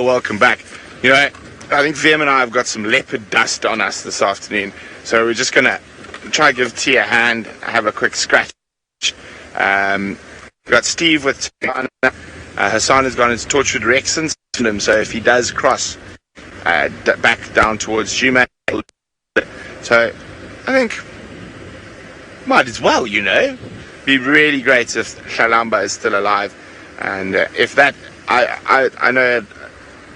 welcome back. You know, I think Vim and I have got some leopard dust on us this afternoon, so we're just going to try to give T a hand, have a quick scratch. We've got Steve with Tingana. Hassan has gone into Torchwood Rexon, so if he does cross back down towards Djuma, so I think might as well, you know. Be really great if Shalamba is still alive, and if that, I know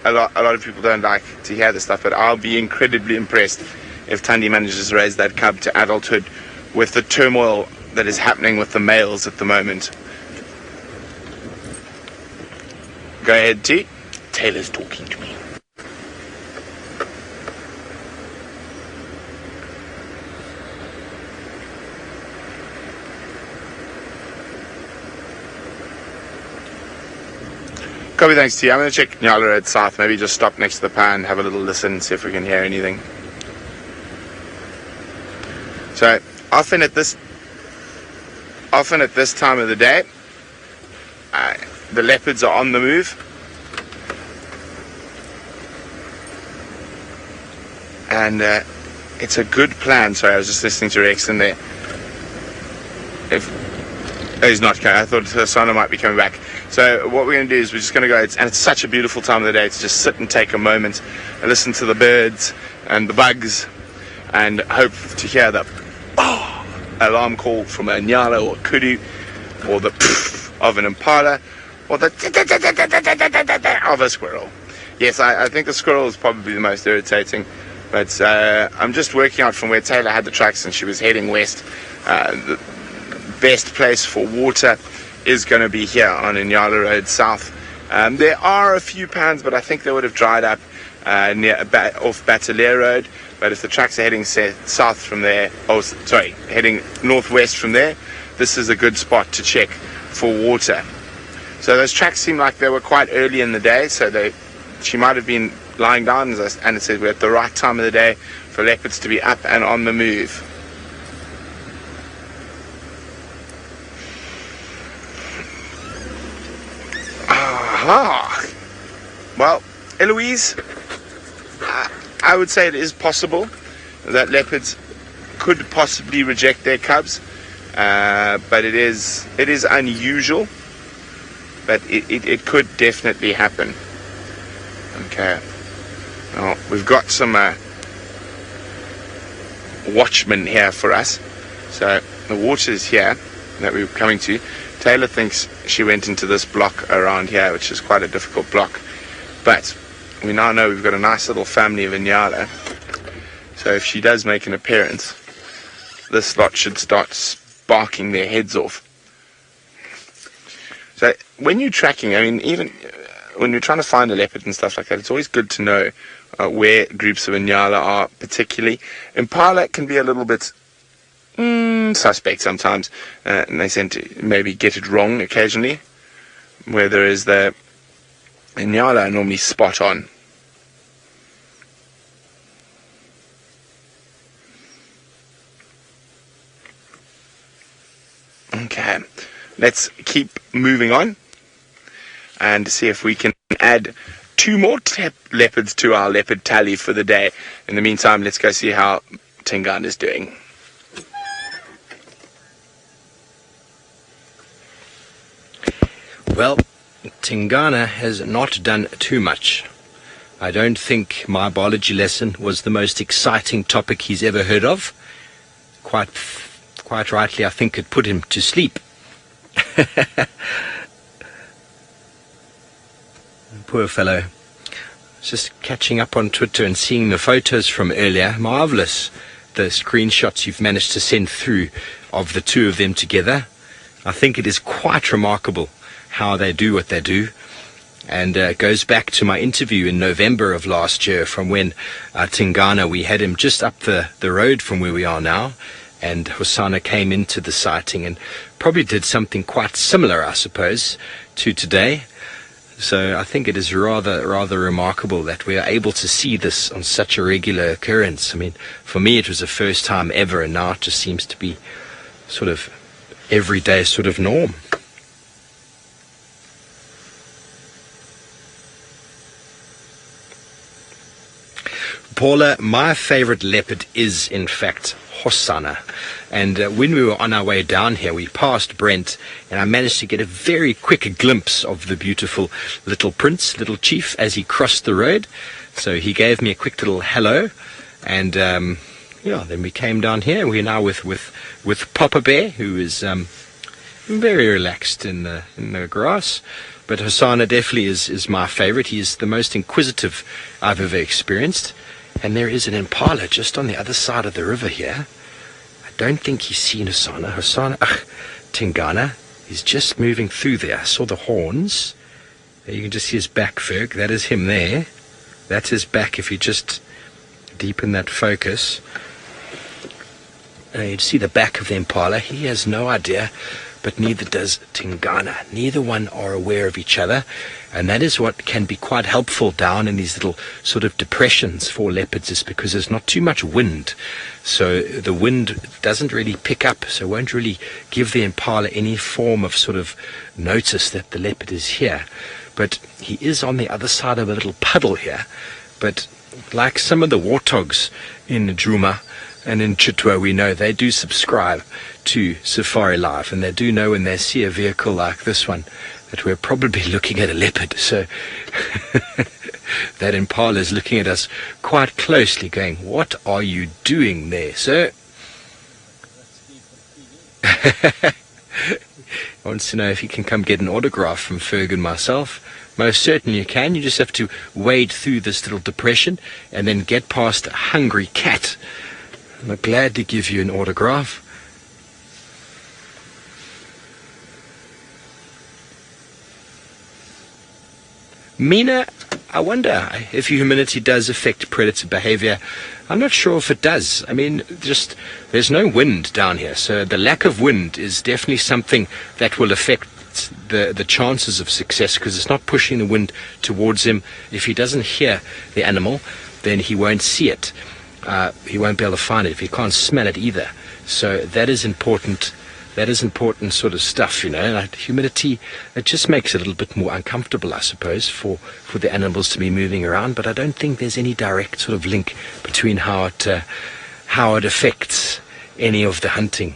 a lot of people don't like to hear this stuff, but I'll be incredibly impressed if Thandi manages to raise that cub to adulthood with the turmoil that is happening with the males at the moment. Go ahead, T. Taylor's talking to me. Copy, thanks, T. I'm going to check Nyala Road South. Maybe just stop next to the pan, have a little listen, see if we can hear anything. So, often at this time of the day, the leopards are on the move. And it's a good plan. Sorry, I was just listening to Rex in there. He's not coming. I thought Sana might be coming back. So what we're going to do is we're just going to go, and it's such a beautiful time of the day to just sit and take a moment and listen to the birds and the bugs and hope to hear the alarm call from a nyala or a kudu or the of an impala or the of a squirrel. Yes, I think the squirrel is probably the most irritating, but I'm just working out from where Taylor had the tracks and she was heading west. The best place for water is going to be here on Nyala Road South. There are a few pans, but I think they would have dried up off Battalier Road. But if the tracks are heading south from there, heading northwest from there, this is a good spot to check for water. So those tracks seem like they were quite early in the day, so she might have been lying down, and it says we're at the right time of the day for leopards to be up and on the move. Well, Eloise, I would say it is possible that leopards could possibly reject their cubs, but it is unusual, but it could definitely happen. Okay, well, we've got some watchmen here for us, so the water is here that we're coming to. Taylor thinks she went into this block around here, which is quite a difficult block. But we now know we've got a nice little family of Inyala. So if she does make an appearance, this lot should start sparking their heads off. So when you're tracking, I mean, even when you're trying to find a leopard and stuff like that, it's always good to know where groups of Inyala are particularly. Impala can be a little bit suspect sometimes, and they tend to maybe get it wrong occasionally, where there is the Inyala are normally spot on. Okay, let's keep moving on and see if we can add 2 more leopards to our leopard tally for the day. In the meantime, let's go see how Tingana is doing. Well, Tingana has not done too much. I don't think my biology lesson was the most exciting topic he's ever heard of. Quite rightly, I think it put him to sleep. Poor fellow. Just catching up on Twitter and seeing the photos from earlier. Marvelous, the screenshots you've managed to send through of the two of them together. I think it is quite remarkable how they do what they do, and goes back to my interview in November of last year, from when Tingana, we had him just up the road from where we are now, and Hosanna came into the sighting and probably did something quite similar, I suppose, to today. So I think it is rather remarkable that we are able to see this on such a regular occurrence. I mean, for me it was the first time ever, and now it just seems to be sort of everyday sort of norm. Paula, my favorite leopard is, in fact, Hosanna. And when we were on our way down here, we passed Brent, and I managed to get a very quick glimpse of the beautiful little prince, little chief, as he crossed the road. So he gave me a quick little hello, and then we came down here. We're now with Papa Bear, who is very relaxed in the grass. But Hosanna definitely is my favorite. He is the most inquisitive I've ever experienced. And there is an impala just on the other side of the river here. I don't think he's seen Hosanna. Tingana is just moving through there. I saw the horns. There you can just see his back, Ferg. That is him there. That's his back if you just deepen that focus. You'd see the back of the impala. He has no idea, but neither does Tingana. Neither one are aware of each other, and that is what can be quite helpful down in these little sort of depressions for leopards, is because there's not too much wind. So the wind doesn't really pick up, so it won't really give the impala any form of sort of notice that the leopard is here. But he is on the other side of a little puddle here. But like some of the warthogs in Djuma and in Chitwa, we know they do subscribe to Safari Live, and they do know when they see a vehicle like this one that we're probably looking at a leopard. So that impala is looking at us quite closely, going, "What are you doing there, sir?" Wants to know if he can come get an autograph from Ferg and myself. Most certainly you can. You just have to wade through this little depression and then get past a hungry cat. I'm glad to give you an autograph. Mina, I wonder if humidity does affect predator behavior. I'm not sure if it does. I mean, just there's no wind down here, so the lack of wind is definitely something that will affect the chances of success, because it's not pushing the wind towards him. If he doesn't hear the animal, then he won't see it. He won't be able to find it if he can't smell it either. So that is important. That is important sort of stuff, you know. Like humidity, it just makes it a little bit more uncomfortable, I suppose, for the animals to be moving around. But I don't think there's any direct sort of link between how it affects any of the hunting.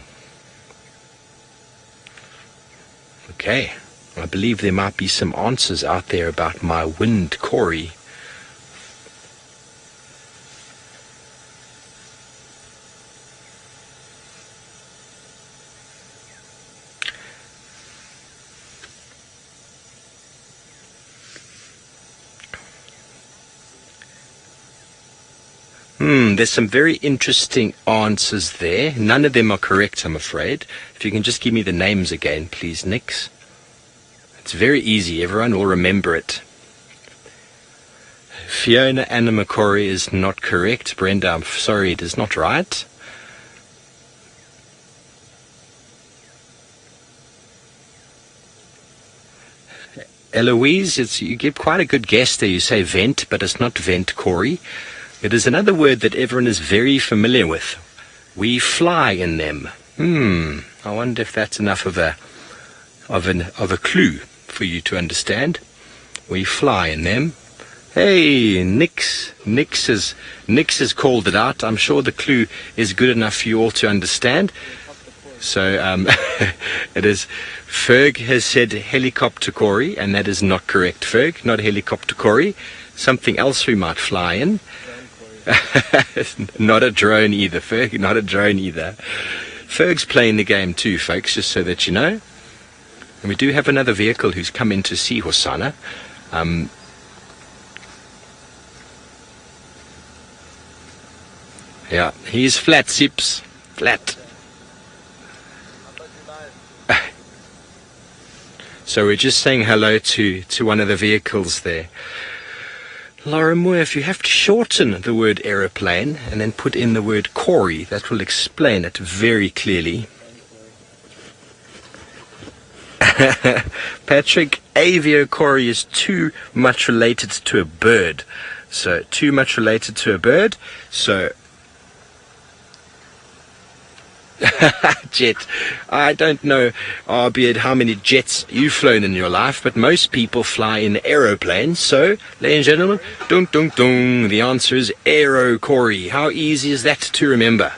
Okay, I believe there might be some answers out there about my wind, Corey. There's some very interesting answers there. None of them are correct, I'm afraid. If you can just give me the names again, please, Nix. It's very easy. Everyone will remember it. Fiona Annamakori is not correct. Brenda, I'm sorry, it is not right. Eloise, you give quite a good guess there. You say vent, but it's not vent, Corey. It is another word that everyone is very familiar with. We fly in them. I wonder if that's enough of a clue for you to understand. We fly in them. Hey, Nix has called it out. I'm sure the clue is good enough for you all to understand. So it is. Ferg has said helicopter Corey, and that is not correct, Ferg. Not helicopter Corey. Something else we might fly in. Not a drone either, Ferg. Not a drone either. Ferg's playing the game too, folks, just so that you know. And we do have another vehicle who's come in to see Hosanna. Yeah, he's flat, Sips. Flat. So we're just saying hello to one of the vehicles there. Laura Moore, if you have to shorten the word aeroplane and then put in the word Corey, that will explain it very clearly. Patrick, avio Corey is too much related to a bird. So, too much related to a bird. So, Jet. I don't know, albeit how many jets you've flown in your life, but most people fly in aeroplanes. So, ladies and gentlemen, dung dung dung, the answer is Aero-Corey. How easy is that to remember?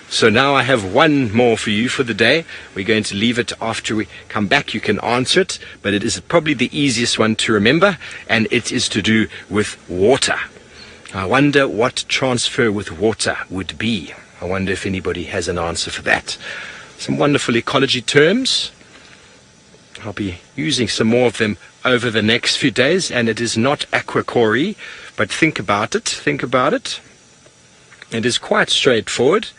So now I have one more for you for the day. We're going to leave it after we come back. You can answer it, but it is probably the easiest one to remember, and it is to do with water. I wonder what transfer with water would be. I wonder if anybody has an answer for that. Some wonderful ecology terms. I'll be using some more of them over the next few days, and it is not aquacory, but think about it. Think about it. It is quite straightforward.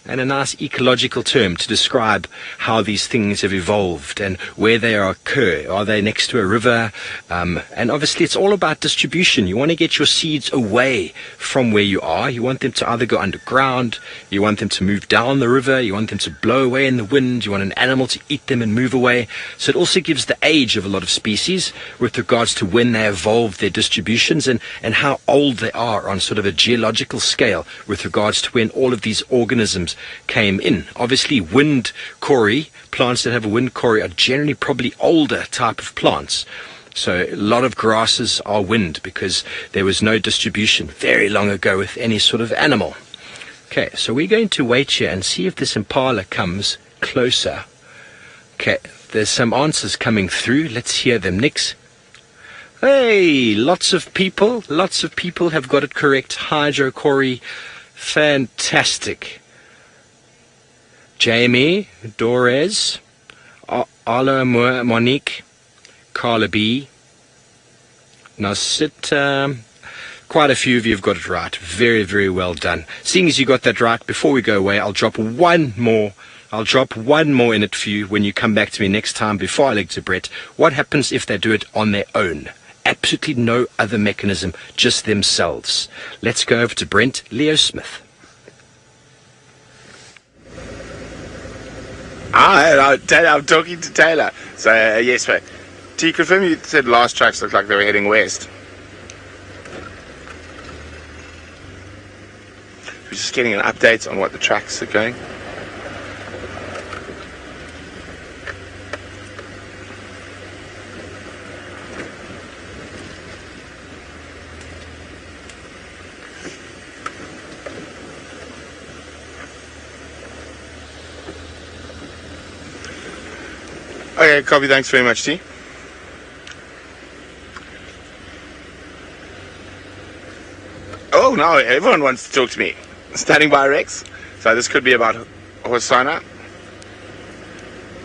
And a nice ecological term to describe how these things have evolved and where they occur. Are they next to a river? And obviously it's all about distribution. You want to get your seeds away from where you are. You want them to either go underground, you want them to move down the river, you want them to blow away in the wind, you want an animal to eat them and move away. So it also gives the age of a lot of species with regards to when they evolved their distributions and how old they are on sort of a geological scale with regards to when all of these organisms came in. Obviously, wind corey, plants that have a wind corey are generally probably older type of plants. So a lot of grasses are wind because there was no distribution very long ago with any sort of animal. Okay, so we're going to wait here and see if this impala comes closer. Okay, there's some answers coming through. Let's hear them, Nix. Hey, lots of people have got it correct. Hydrocory, fantastic. Jamie, Dorez, Ala Monique, Carla B. Nasit, quite a few of you have got it right. Very, very well done. Seeing as you got that right, before we go away, I'll drop one more in it for you when you come back to me next time before I leg to Brett. What happens if they do it on their own? Absolutely no other mechanism, just themselves. Let's go over to Brent Leo Smith. I'm talking to Taylor. So, yes, mate. Do you confirm you said last tracks looked like they were heading west? We're just getting an update on what the tracks are going. Okay, copy. Thanks very much, T. Oh, no, everyone wants to talk to me. Standing by, Rex. So this could be about Hosanna.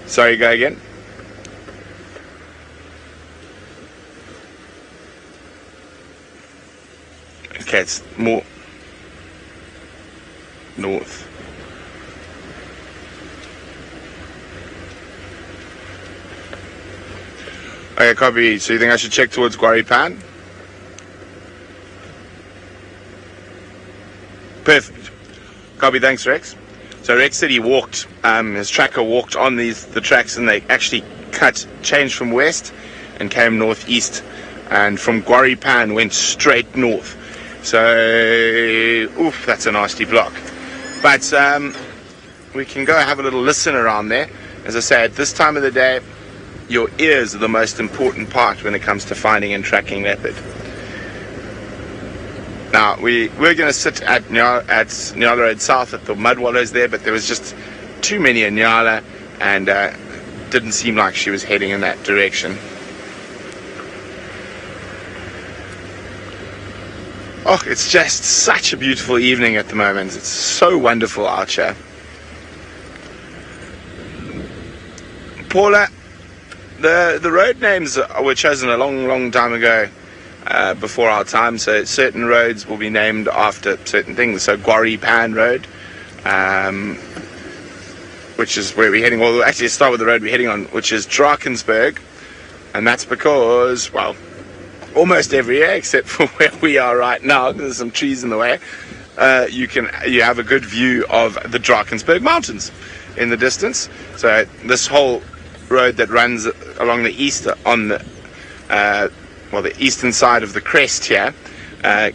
Sorry, go again. Okay, it's more north. Okay, copy. So you think I should check towards Quarry Pan? Perfect. Copy, thanks, Rex. So Rex said he walked, his tracker walked on the tracks, and they actually changed from west and came northeast, and from Quarry Pan went straight north. So, oof, that's a nasty block. But we can go have a little listen around there. As I say, at this time of the day, your ears are the most important part when it comes to finding and tracking leopard. Now, we're going to sit at Nyala Road South at the mud wallows there, but there was just too many in Nyala, and didn't seem like she was heading in that direction. Oh, it's just such a beautiful evening at the moment. It's so wonderful out here. Paula, the road names were chosen a long time ago, before our time, so certain roads will be named after certain things. So Quarry Pan Road, which is where we're heading. Well, actually, let's start with the road we're heading on, which is Drakensberg, and that's because, well, almost every year, except for where we are right now, there's some trees in the way, you have a good view of the Drakensberg Mountains in the distance. So this whole road that runs along the east on the the eastern side of the crest here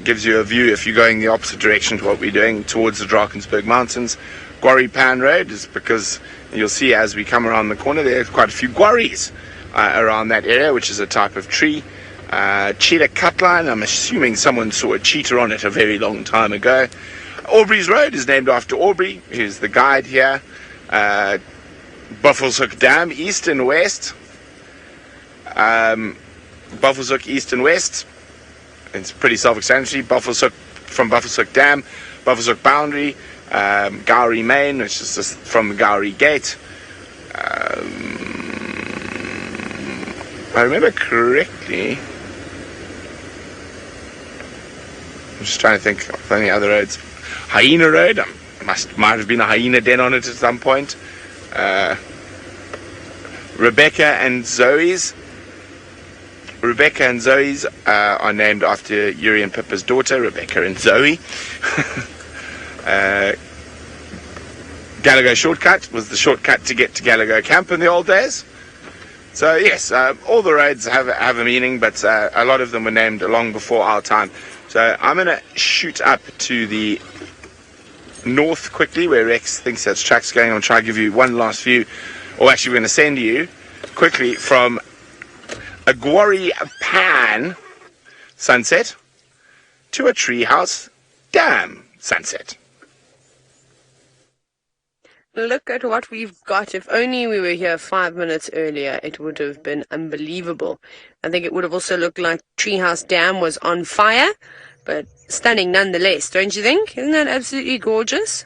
gives you a view if you're going the opposite direction to what we're doing towards the Drakensberg Mountains. Quarry Pan Road is because you'll see as we come around the corner there's quite a few quarries around that area, which is a type of tree. Cheetah Cutline, I'm assuming someone saw a cheetah on it a very long time ago. Aubrey's Road is named after Aubrey, who's the guide here. Buffelshoek Dam, east and west. Buffelshoek east and west. It's pretty self-explanatory. Buffelshoek from Buffelshoek Dam, Buffelshoek Boundary, Gowrie Main, which is just from the Gowrie Gate. I remember correctly. I'm just trying to think of any other roads. Hyena Road, might have been a hyena den on it at some point. Rebecca and Zoe's are named after Yuri and Pippa's daughter, Rebecca and Zoe. Gallagher Shortcut was the shortcut to get to Gallagher Camp in the old days. So yes, all the roads have a meaning, but a lot of them were named long before our time. So I'm going to shoot up to the north quickly, where Rex thinks there's tracks going. I'll try to give you one last view, or actually we're going to send you quickly from a Quarry Pan sunset to a Treehouse Dam sunset. Look at what we've got. If only we were here 5 minutes earlier, it would have been unbelievable. I think it would have also looked like Treehouse Dam was on fire, but stunning nonetheless, don't you think? Isn't that absolutely gorgeous?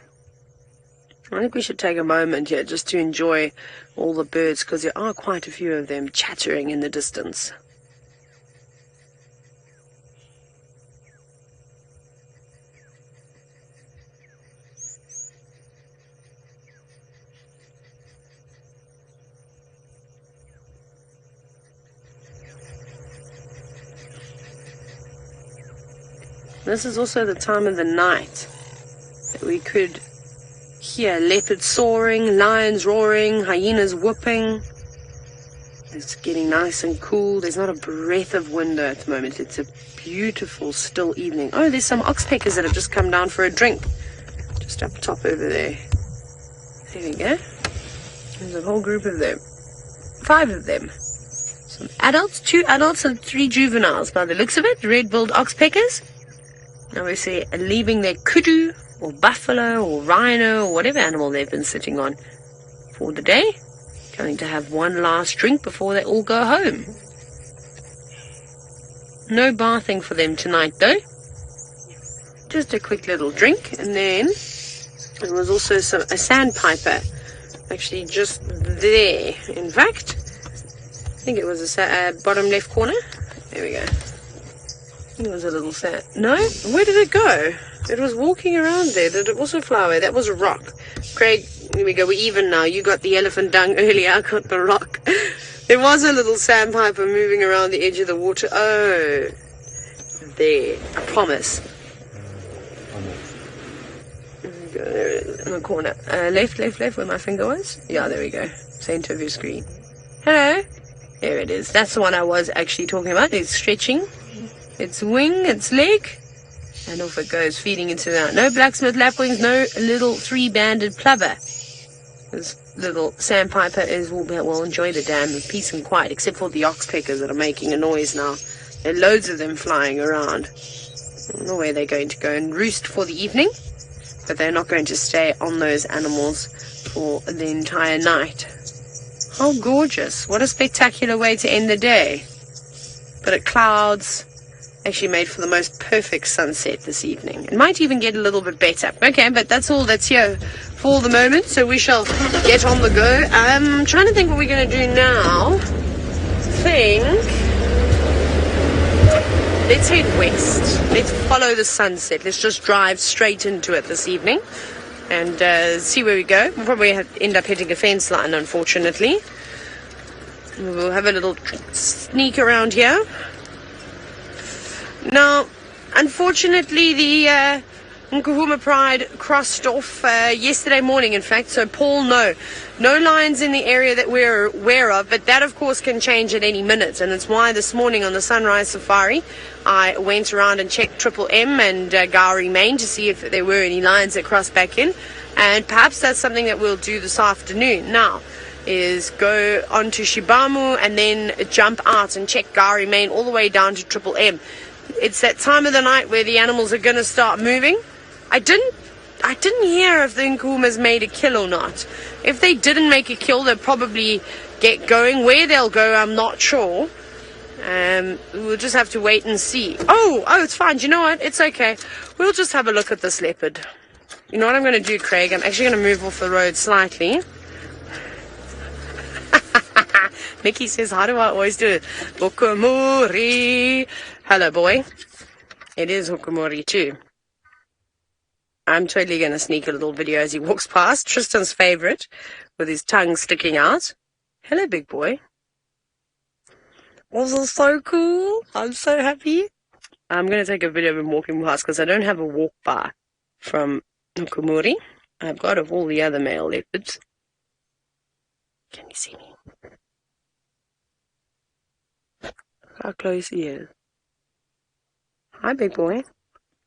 I think we should take a moment here just to enjoy all the birds, because there are quite a few of them chattering in the distance. This is also the time of the night that we could hear leopards soaring, lions roaring, hyenas whooping. It's getting nice and cool. There's not a breath of wind at the moment. It's a beautiful, still evening. Oh, there's some oxpeckers that have just come down for a drink. Just up top over there. There we go. There's a whole group of them. 5 of them. Some adults, 2 adults and 3 juveniles by the looks of it. Red-billed oxpeckers. Obviously leaving their kudu or buffalo or rhino or whatever animal they've been sitting on for the day. Going to have one last drink before they all go home. No bathing for them tonight though. Just a quick little drink, and then there was also a sandpiper actually just there. In fact, I think it was a bottom left corner. There we go. It was a little sand. No? Where did it go? It was walking around there. Did it also fly away? That was a rock. Craig, here we go. We're even now. You got the elephant dung earlier. I got the rock. There was a little sandpiper moving around the edge of the water. Oh. There. I promise. There it is, in the corner. Left, where my finger was. Yeah, there we go. Center of your screen. Hello. There it is. That's the one I was actually talking about. It's stretching its wing, its leg, and off it goes, feeding into that. No blacksmith lapwings, no little 3-banded plover. This little sandpiper will enjoy the dam in peace and quiet, except for the oxpeckers that are making a noise now. There are loads of them flying around. I don't know where they're going to go and roost for the evening, but they're not going to stay on those animals for the entire night. How gorgeous. What a spectacular way to end the day. But it clouds actually made for the most perfect sunset this evening. It might even get a little bit better. Okay, but that's all that's here for the moment, so we shall get on the go. I'm trying to think what we're going to do now. Let's head west. Let's follow the sunset. Let's just drive straight into it this evening and see where we go. We'll probably end up hitting a fence line, unfortunately. We'll have a little sneak around here. Now, unfortunately, the Nkahuma Pride crossed off yesterday morning, in fact. So, Paul, no lions in the area that we're aware of, but that, of course, can change at any minute. And it's why this morning on the Sunrise Safari, I went around and checked Triple M and Gowrie Main to see if there were any lions that crossed back in. And perhaps that's something that we'll do this afternoon. Now, is go on to Shibamu and then jump out and check Gowrie Main all the way down to Triple M. It's that time of the night where the animals are going to start moving. I didn't hear if the Nkuhumas made a kill or not. If they didn't make a kill, they'll probably get going. Where they'll go, I'm not sure. We'll just have to wait and see. Oh, it's fine. Do you know what? It's okay. We'll just have a look at this leopard. You know what I'm going to do, Craig? I'm actually going to move off the road slightly. Mickey says, how do I always do it? Hukumuri. Hello, boy. It is Hukumuri too. I'm totally going to sneak a little video as he walks past. Tristan's favorite, with his tongue sticking out. Hello, big boy. This is so cool. I'm so happy. I'm going to take a video of him walking past because I don't have a walk by from Hukumuri. I've got of all the other male leopards. Can you see me? Look how close he is. Hi, big boy.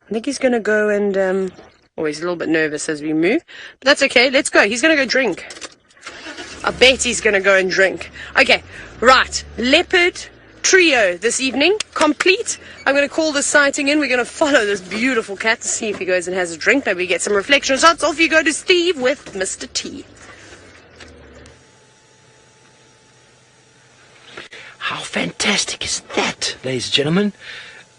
I think he's going to go and... Oh, he's a little bit nervous as we move. But that's okay. Let's go. He's going to go drink. I bet he's going to go and drink. Okay, right. Leopard trio this evening. Complete. I'm going to call this sighting in. We're going to follow this beautiful cat to see if he goes and has a drink. Maybe get some reflection shots. Off you go to Steve with Mr. T. How fantastic is that, ladies and gentlemen?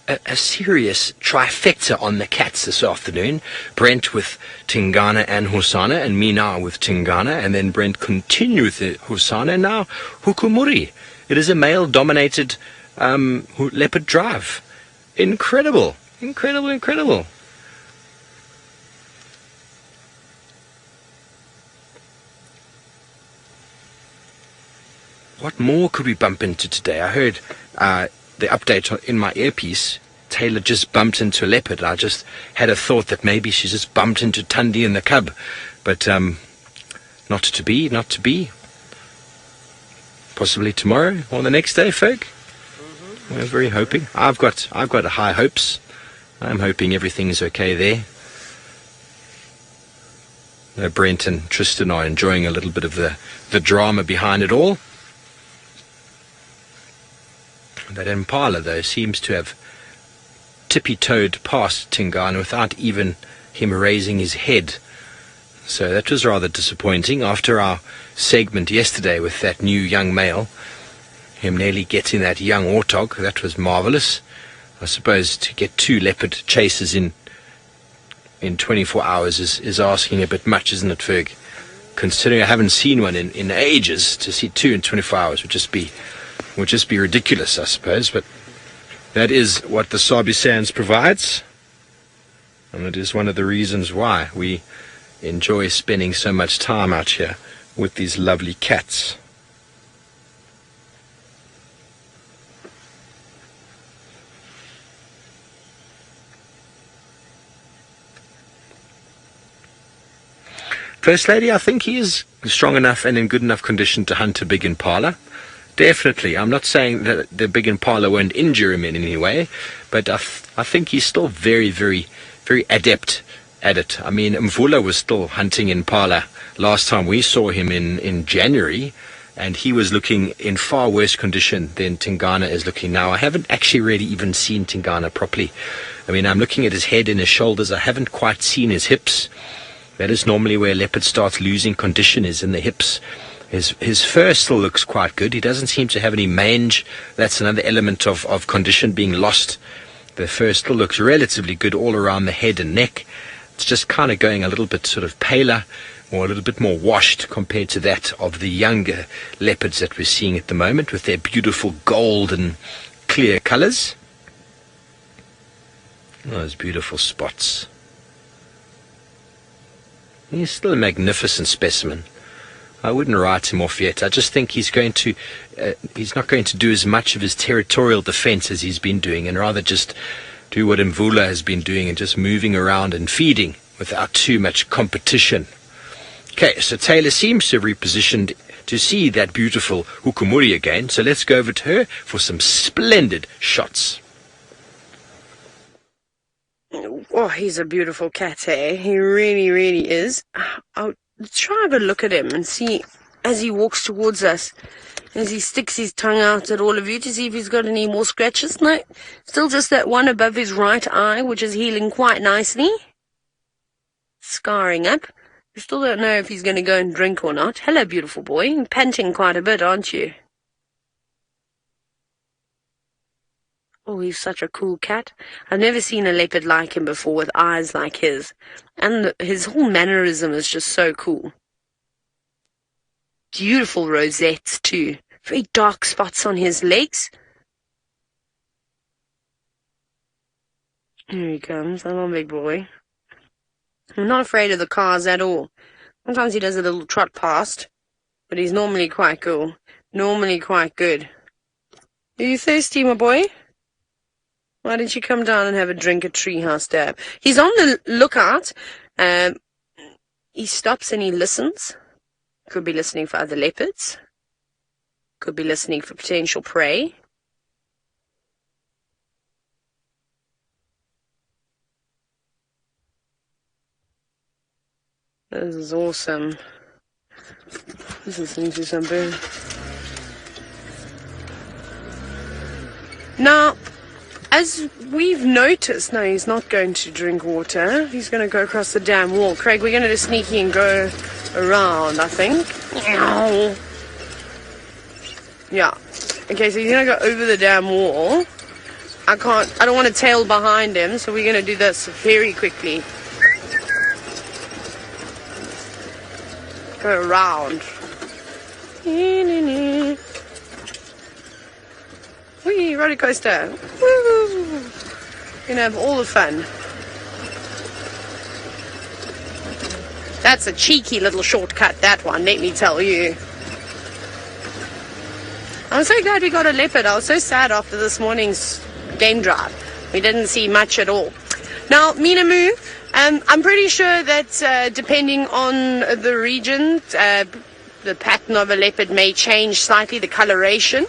A serious trifecta on the cats this afternoon. Brent with Tingana and Hosana, and me now with Tingana, and then Brent continue with the Hosana, and now Hukumuri. It is a male-dominated leopard drive. Incredible. Incredible, incredible. What more could we bump into today? I heard... the update in my earpiece, Taylor just bumped into a leopard. I just had a thought that maybe she just bumped into Tundi and the cub. But not to be. Possibly tomorrow or the next day, folk. We're very hoping. I've got high hopes. I'm hoping everything's okay there. Brent and Tristan are enjoying a little bit of the drama behind it all. That Impala, though, seems to have tippy-toed past Tingana without even him raising his head. So that was rather disappointing. After our segment yesterday with that new young male, him nearly getting that young warthog, that was marvellous. I suppose to get 2 leopard chases in 24 hours is asking a bit much, isn't it, Ferg? Considering I haven't seen one in ages, to see 2 in 24 hours would just be ridiculous, I suppose, but that is what the Sabi Sands provides, and it is one of the reasons why we enjoy spending so much time out here with these lovely cats. First Lady, I think he is strong enough and in good enough condition to hunt a big impala. Definitely. I'm not saying that the big impala won't injure him in any way, but I think he's still very, very, very adept at it. I mean, Mvula was still hunting impala last time we saw him in January, and he was looking in far worse condition than Tingana is looking now. I haven't actually really even seen Tingana properly. I mean, I'm looking at his head and his shoulders. I haven't quite seen his hips. That is normally where leopard starts losing condition, is in the hips. His fur still looks quite good. He doesn't seem to have any mange. That's another element of condition being lost. The fur still looks relatively good all around the head and neck. It's just kind of going a little bit sort of paler, or a little bit more washed compared to that of the younger leopards that we're seeing at the moment, with their beautiful gold and clear colors. Those beautiful spots. He's still a magnificent specimen. I wouldn't write him off yet. I just think he's not going to do as much of his territorial defense as he's been doing, and rather just do what Mvula has been doing and just moving around and feeding without too much competition. Okay, so Taylor seems to have repositioned to see that beautiful Hukumuri again, so let's go over to her for some splendid shots. Oh, he's a beautiful cat, eh? He really, really is. I'll try and have a look at him and see as he walks towards us, as he sticks his tongue out at all of you to see if he's got any more scratches. No, still just that one above his right eye, which is healing quite nicely. Scarring up. We still don't know if he's going to go and drink or not. Hello, beautiful boy. You're panting quite a bit, aren't you? Oh, he's such a cool cat. I've never seen a leopard like him before with eyes like his. And his whole mannerism is just so cool. Beautiful rosettes, too. Very dark spots on his legs. Here he comes, that little big boy. I'm not afraid of the cars at all. Sometimes he does a little trot past, but he's normally quite cool. Normally quite good. Are you thirsty, my boy? Why don't you come down and have a drink at Treehouse Dab? He's on the lookout. He stops and he listens. Could be listening for other leopards. Could be listening for potential prey. This is awesome. He's listening to some bird. Now, as we've noticed, no, he's not going to drink water. He's going to go across the dam wall. Craig, we're going to do sneaky and go around, I think. Yeah. Okay, so he's going to go over the dam wall. I don't want to tail behind him, so we're going to do this very quickly. Go around. Whee, roller coaster. Woo! Gonna have all the fun. That's a cheeky little shortcut, that one, let me tell you. I'm so glad we got a leopard. I was so sad after this morning's game drive. We didn't see much at all. Now, Minamu, I'm pretty sure that depending on the region, the pattern of a leopard may change slightly, the coloration.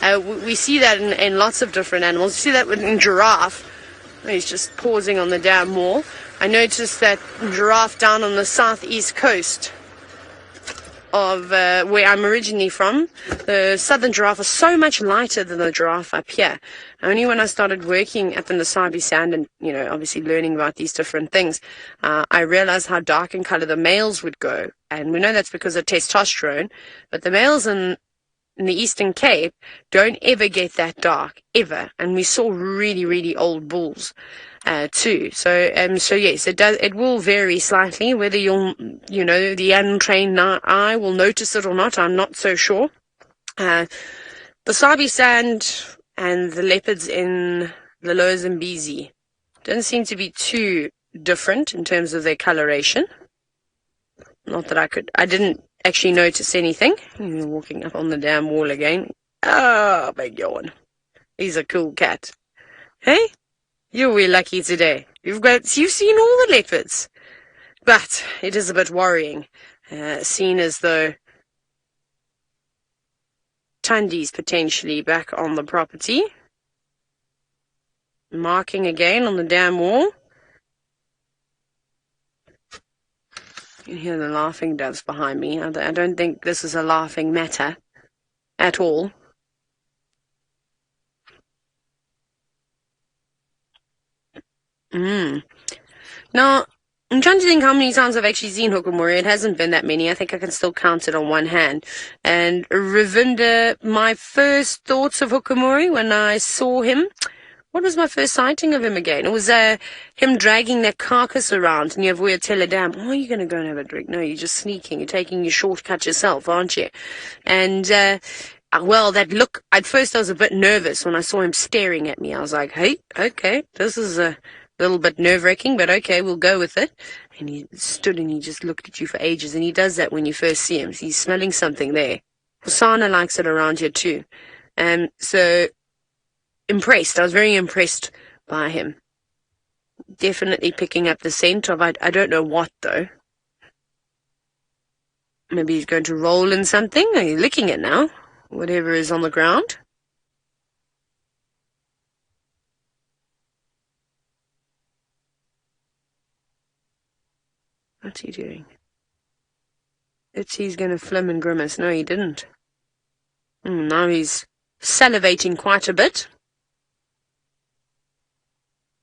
We see that in lots of different animals. You see that in giraffe. He's just pausing on the dam wall. I noticed that giraffe down on the southeast coast of where I'm originally from. The southern giraffe is so much lighter than the giraffe up here. Only when I started working up in the Sabi sand and, obviously learning about these different things, I realized how dark in color the males would go. And we know that's because of testosterone, but the males in the Eastern Cape don't ever get that dark, ever. And we saw really, really old bulls too. So yes, it will vary slightly. Whether the untrained eye will notice it or not, I'm not so sure. The Sabi sand and the leopards in the Lower Zambezi don't seem to be too different in terms of their coloration. Not that I didn't actually notice anything. Walking up on the damn wall again. Oh, big yawn. He's a cool cat. Hey? You're really lucky today. You've seen all the leopards. But it is a bit worrying, seen as though Tundi's potentially back on the property. Marking again on the damn wall. You can hear the laughing doves behind me. I don't think this is a laughing matter at all. Now, I'm trying to think how many times I've actually seen Hukumuri. It hasn't been that many. I think I can still count it on one hand. And Ravinda, my first thoughts of Hukumuri when I saw him, what was my first sighting of him again? It was him dragging that carcass around near Vuatela Dam. Oh, are you going to go and have a drink? No, you're just sneaking. You're taking your shortcut yourself, aren't you? And, well, that look, at first I was a bit nervous when I saw him staring at me. I was like, hey, okay, this is a little bit nerve-wracking, but okay, we'll go with it. And he stood and he just looked at you for ages, and he does that when you first see him. He's smelling something there. Hosana likes it around here too. So impressed. I was very impressed by him. Definitely picking up the scent of, I don't know what though. Maybe he's going to roll in something. Are you licking it now? Whatever is on the ground. What's he doing? He's going to flim and grimace. No, he didn't. Now he's salivating quite a bit.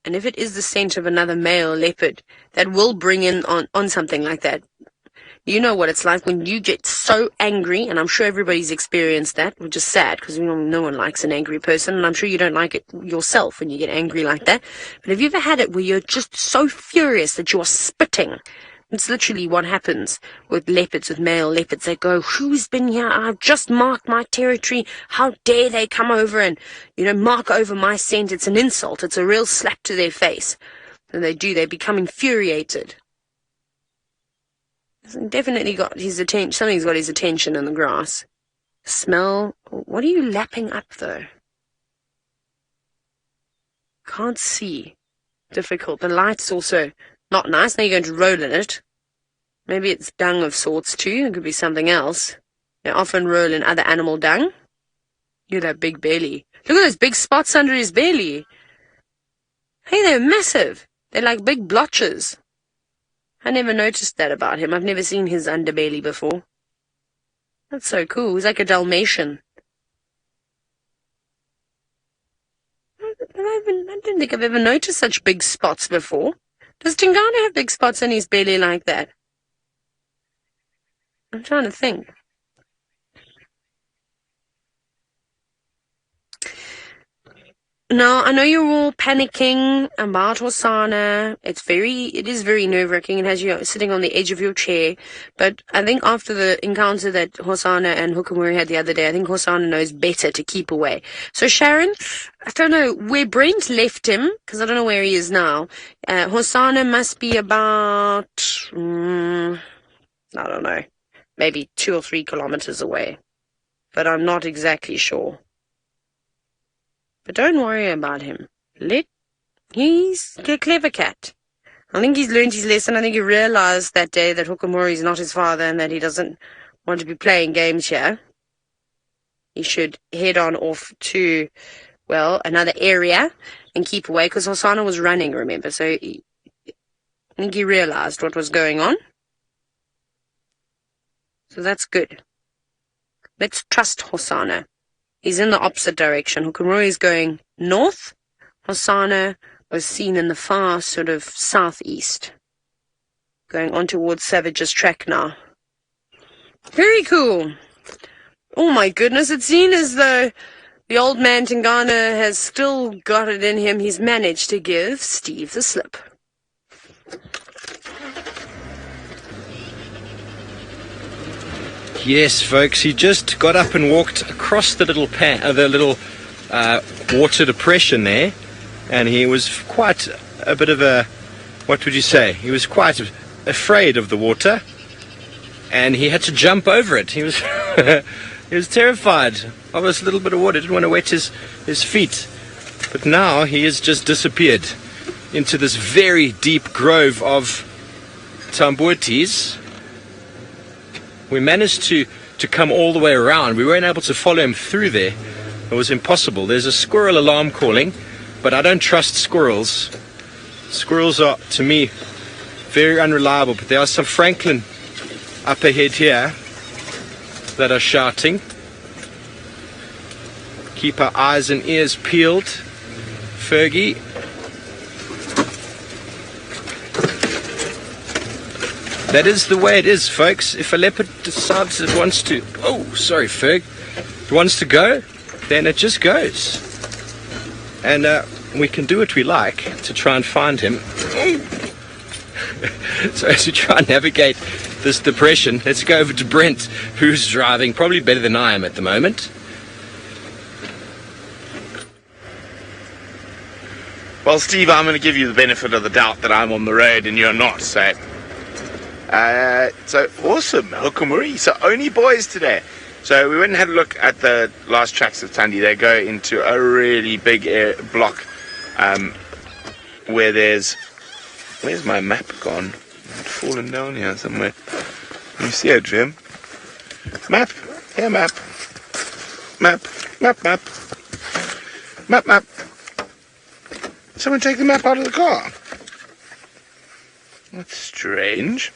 And if it is the scent of another male leopard, that will bring in on something like that. You know what it's like when you get so angry, and I'm sure everybody's experienced that, which is sad because no one likes an angry person, and I'm sure you don't like it yourself when you get angry like that. But have you ever had it where you're just so furious that you're spitting? It's literally what happens with leopards, with male leopards. They go, who's been here? I've just marked my territory. How dare they come over and, mark over my scent? It's an insult. It's a real slap to their face. And they do. They become infuriated. Definitely got his attention. Something's got his attention in the grass. Smell. What are you lapping up, though? Can't see. Difficult. The light's also not nice. Now you're going to roll in it. Maybe it's dung of sorts too. It could be something else. They often roll in other animal dung. Look at that big belly. Look at those big spots under his belly. Hey, they're massive. They're like big blotches. I never noticed that about him. I've never seen his underbelly before. That's so cool. He's like a Dalmatian. I don't think I've ever noticed such big spots before. Does Tingana have big spots on his belly like that? I'm trying to think. Now, I know you're all panicking about Hosana. It is very nerve-wracking. It has you sitting on the edge of your chair. But I think after the encounter that Hosana and Hukumuri had the other day, I think Hosana knows better to keep away. So, Sharon, I don't know where Brent left him, because I don't know where he is now. Hosana must be about, I don't know, maybe 2 or 3 kilometers away. But I'm not exactly sure. But don't worry about him. He's a clever cat. I think he's learned his lesson. I think he realized that day that Hukumuri is not his father and that he doesn't want to be playing games here. He should head on off to, another area and keep away, because Hosana was running, remember? So I think he realized what was going on. So that's good. Let's trust Hosana. He's in the opposite direction. Hukumuri is going north. Hosana was seen in the far sort of southeast. Going on towards Savage's track now. Very cool. Oh my goodness, it's seen as though the old man Tingana has still got it in him. He's managed to give Steve the slip. Yes, folks, he just got up and walked across the little water depression there, and he was quite a bit of a, what would you say? He was quite afraid of the water, and he had to jump over it. He was he was terrified of this little bit of water. He didn't want to wet his feet. But now he has just disappeared into this very deep grove of tambuetes. We managed to come all the way around. We weren't able to follow him through there. It was impossible. There's a squirrel alarm calling, but I don't trust squirrels. Squirrels are, to me, very unreliable. But there are some Franklin up ahead here that are shouting. Keep our eyes and ears peeled. Fergie. That is the way it is, folks. If a leopard decides it wants to... Oh, sorry, Ferg. It wants to go, then it just goes. And we can do what we like to try and find him. So as we try and navigate this depression, let's go over to Brent, who's driving probably better than I am at the moment. Well, Steve, I'm going to give you the benefit of the doubt that I'm on the road and you're not, so awesome, Hukumuri. So only boys today. So we went and had a look at the last tracks of Thandi. They go into a really big block where there's Where's my map gone? It's fallen down here somewhere. Can you see it, Jim? Map. Here, map. Map. Map, map. Map, map. Someone take the map out of the car. That's strange.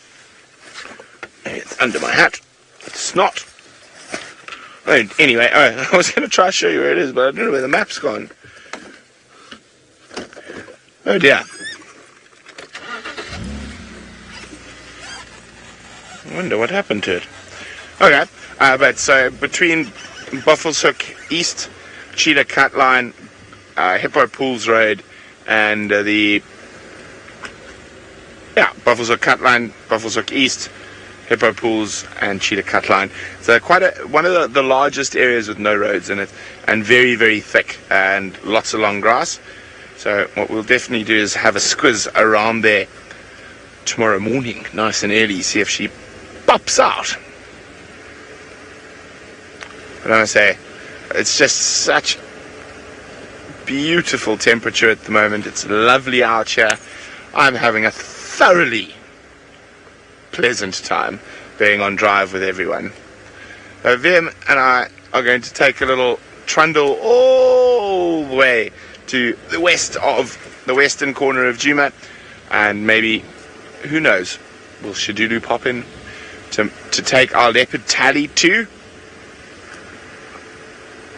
Maybe it's under my hat. It's not. Anyway, I was going to try to show you where it is, but I don't know where the map's gone. Oh dear. I wonder what happened to it. Okay, but so between Buffalo's Hook East, Cheetah Cut Line, Hippo Pools Road, and Buffalo's Hook Cut Line, Buffalo's Hook East, Hippo Pools, and Cheetah Cut Line. So one of the largest areas with no roads in it, and very, very thick, and lots of long grass. So what we'll definitely do is have a squiz around there tomorrow morning, nice and early, see if she pops out. But I must say, it's just such beautiful temperature at the moment. It's lovely out here. I'm having a thoroughly pleasant time being on drive with everyone. Vim and I are going to take a little trundle all the way to the western corner of Djuma, and maybe, who knows, will Shadulu pop in to take our leopard tally to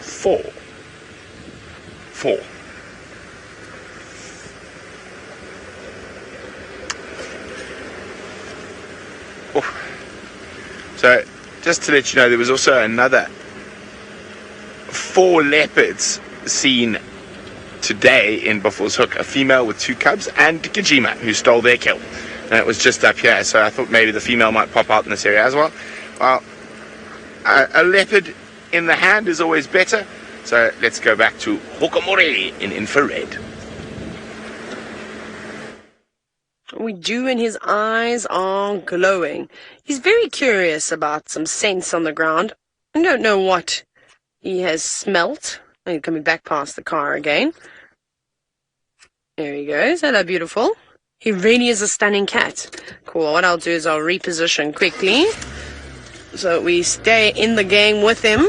4. So, just to let you know, there was also another 4 leopards seen today in Buffalo's Hook, a female with 2 cubs, and Djuma, who stole their kill. And it was just up here, so I thought maybe the female might pop out in this area as well. Well, a leopard in the hand is always better, so let's go back to Hukumuri in infrared. We do, and his eyes are glowing. He's very curious about some scents on the ground. I don't know what he has smelt. And coming back past the car again. There he goes. Hello, beautiful. He really is a stunning cat. Cool. What I'll do is I'll reposition quickly so we stay in the game with him.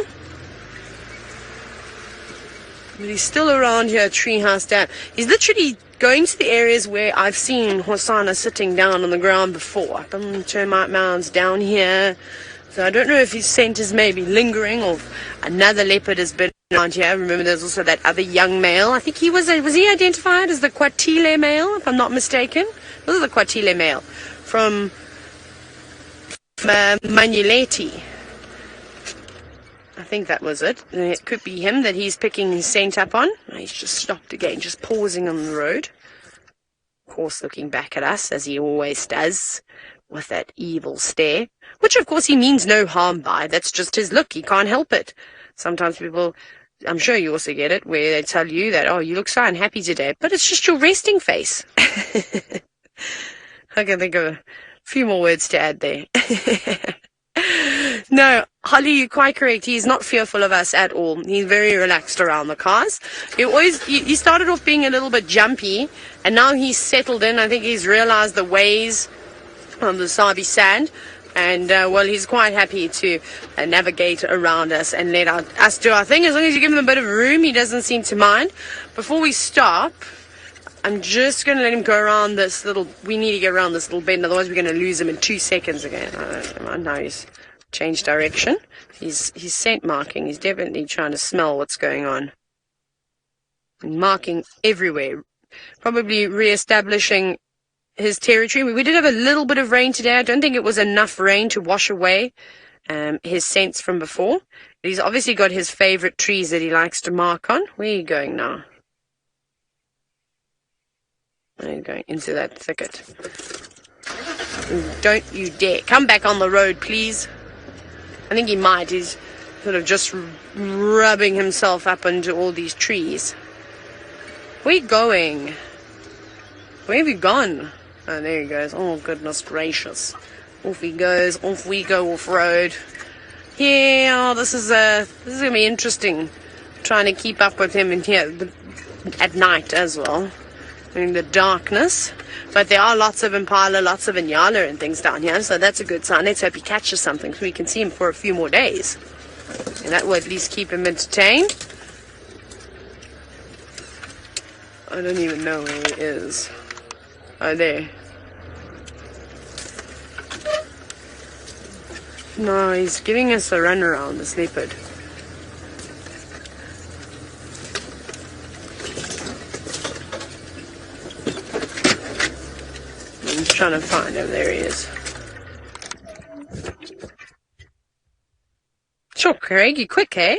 But he's still around here, treehouse down. He's literally going to the areas where I've seen Hosana sitting down on the ground before. Up on termite mounds down here. So I don't know if his scent is maybe lingering or if another leopard has been around here. Remember, there's also that other young male. I think he was he identified as the Kwatile male, if I'm not mistaken? This is the Kwatile male from Manuleti. I think that was it. It could be him that he's picking his scent up on. He's just stopped again, just pausing on the road. Of course, looking back at us, as he always does, with that evil stare, which of course he means no harm by. That's just his look. He can't help it. Sometimes people, I'm sure you also get it, where they tell you that, oh, you look so unhappy today, but it's just your resting face. I can think of a few more words to add there. No, Holly, you're quite correct. He's not fearful of us at all. He's very relaxed around the cars. He started off being a little bit jumpy, and now he's settled in. I think he's realized the ways on the Sabi sand, and he's quite happy to navigate around us and let us do our thing. As long as you give him a bit of room, he doesn't seem to mind. Before we stop, I'm just going to let him go around this we need to get around this little bend, otherwise we're going to lose him in 2 seconds again. Now he's changed direction. He's scent marking. He's definitely trying to smell what's going on. And marking everywhere. Probably re-establishing his territory. We did have a little bit of rain today. I don't think it was enough rain to wash away his scents from before. But he's obviously got his favorite trees that he likes to mark on. Where are you going now? Are you going into that thicket? Don't you dare. Come back on the road, please. I think he might. He's sort of just rubbing himself up into all these trees. Where are you going? Where have you gone? Oh, there he goes. Oh, goodness gracious. Off he goes. Off we go off-road. Yeah, this is going to be interesting. Trying to keep up with him in here at night as well. in the darkness. But there are lots of impala, lots of inyala and things down here, so that's a good sign. Let's hope he catches something so we can see him for a few more days. And that will at least keep him entertained. I don't even know where he is. Oh, there. No, he's giving us a run around, this leopard. I'm trying to find him. There he is. Sure, Craig, you're quick, eh?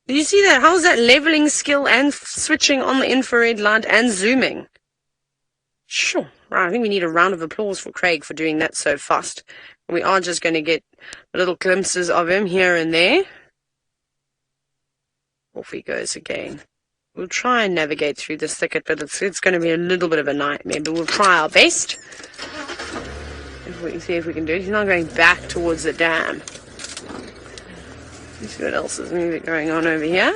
Did you see that? How's that leveling skill and switching on the infrared light and zooming? Sure. Right, I think we need a round of applause for Craig for doing that so fast. We are just going to get little glimpses of him here and there. Off he goes again. We'll try and navigate through this thicket, but it's going to be a little bit of a nightmare, but we'll try our best. If we see if we can do it. He's not going back towards the dam. Let's see what else is going on over here.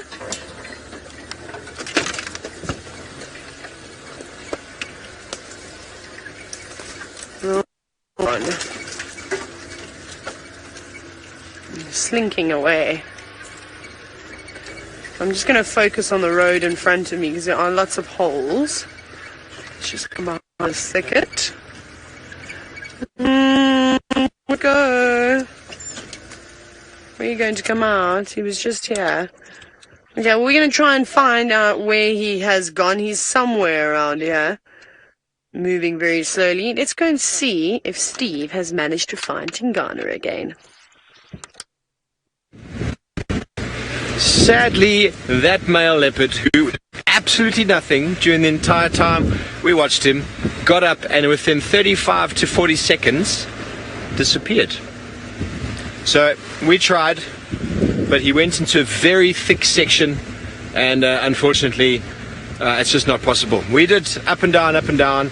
On. Slinking away. I'm just going to focus on the road in front of me because there are lots of holes. Let's just come out of this thicket. Go. Where are you going to come out? He was just here. Okay, well, we're going to try and find out where he has gone. He's somewhere around here. Moving very slowly. Let's go and see if Steve has managed to find Tingana again. Sadly, that male leopard, who absolutely nothing during the entire time we watched him, got up and within 35 to 40 seconds disappeared. So we tried, but he went into a very thick section, and unfortunately it's just not possible. We did up and down,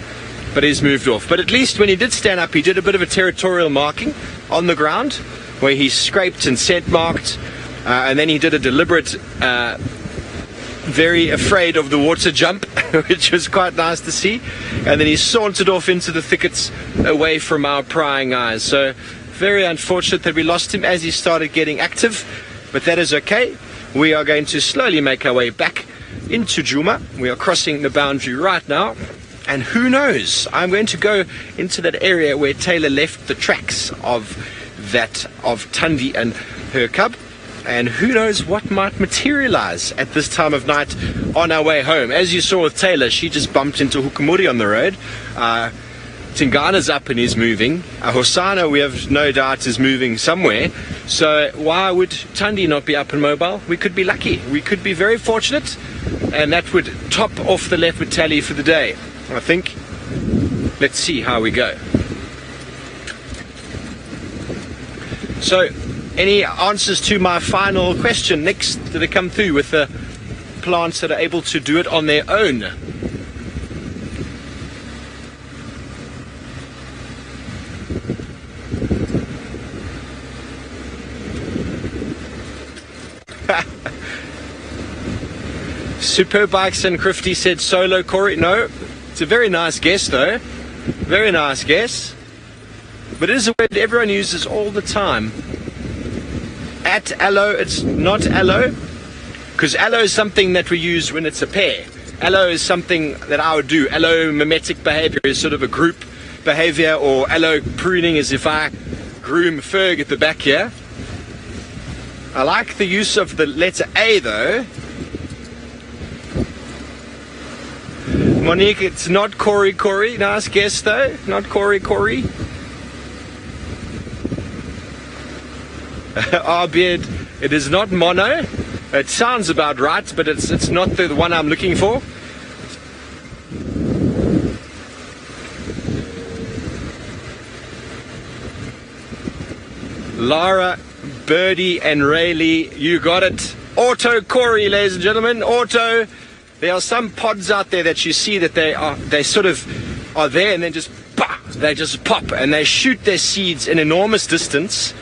but he's moved off. But at least when he did stand up, he did a bit of a territorial marking on the ground where he scraped and scent marked. And then he did a deliberate, very afraid of the water jump, which was quite nice to see. And then he sauntered off into the thickets away from our prying eyes. So very unfortunate that we lost him as he started getting active, but that is okay. We are going to slowly make our way back into Djuma. We are crossing the boundary right now. And who knows, I'm going to go into that area where Taylor left the tracks of Tundi and her cub. And who knows what might materialize at this time of night on our way home. As you saw with Taylor, she just bumped into Hukumuri on the road. Tingana's up and is moving. Hosana, we have no doubt, is moving somewhere. So why would Tundi not be up and mobile? We could be lucky. We could be very fortunate. And that would top off the leopard tally for the day, I think. Let's see how we go. So, any answers to my final question? Next, do they come through with the plants that are able to do it on their own? Superb Bikes and Crifty said solo, Corey. No, it's a very nice guess though. Very nice guess. But it is a word everyone uses all the time. At aloe, it's not aloe, because aloe is something that we use when it's a pair. Aloe is something that I would do. Aloe mimetic behavior is sort of a group behavior, or aloe pruning is if I groom Ferg at the back here. I like the use of the letter A though. Monique, it's not Corey. Nice guess though. Not Corey. Our beard, it is not mono. It sounds about right, but it's not the one I'm looking for. Lara, Birdie, and Rayleigh, you got it. Auto Corey, ladies and gentlemen. Auto. There are some pods out there that you see that they sort of are there and then they just pop and they shoot their seeds an enormous distance.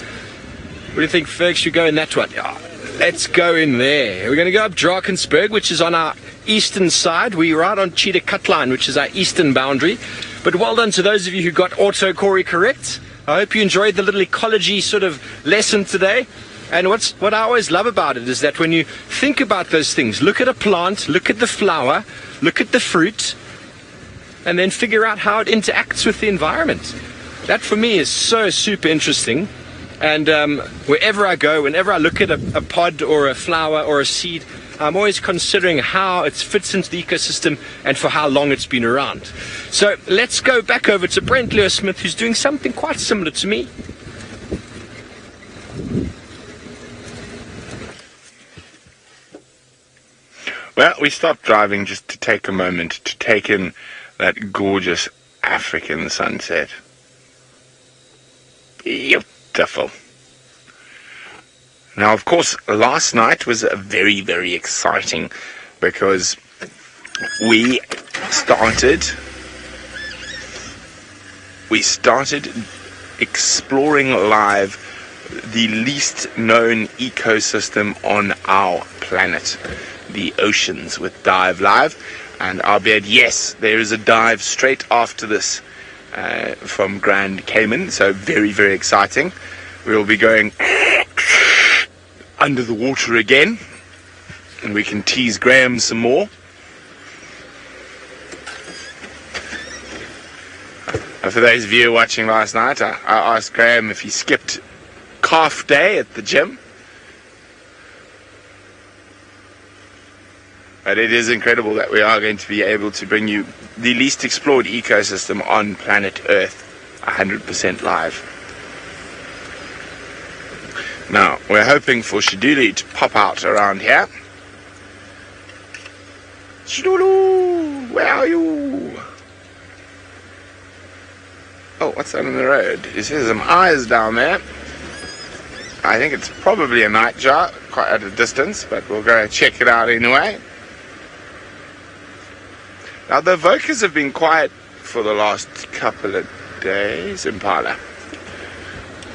What do you think, Ferg? Should go in that one? Yeah, Let's go in there. We're going to go up Drakensberg, which is on our eastern side. We're right on Cheetah Cut Line, which is our eastern boundary. But well done to those of you who got Autocorey correct. I hope you enjoyed the little ecology sort of lesson today. And what I always love about it is that when you think about those things, look at a plant, look at the flower, look at the fruit, and then figure out how it interacts with the environment. That for me is so super interesting. And wherever I go, whenever I look at a pod or a flower or a seed, I'm always considering how it fits into the ecosystem and for how long it's been around. So let's go back over to Brent Lewis Smith, who's doing something quite similar to me. Well, we stopped driving just to take a moment to take in that gorgeous African sunset. Beautiful. Now, of course, last night was very, very exciting because we started exploring live the least known ecosystem on our planet, the oceans, with Dive Live. And albeit, yes, there is a dive straight after this from Grand Cayman, so very, very exciting. We'll be going under the water again, and we can tease Graham some more. For those of you watching last night, I asked Graham if he skipped calf day at the gym. But it is incredible that we are going to be able to bring you the least explored ecosystem on planet Earth 100% live. Now, we're hoping for Shiduli to pop out around here. Shidulu, where are you? Oh, what's that on the road? You see some eyes down there. I think it's probably a nightjar, quite at a distance, but we'll go check it out anyway. Now, the Vokers have been quiet for the last couple of days, Impala.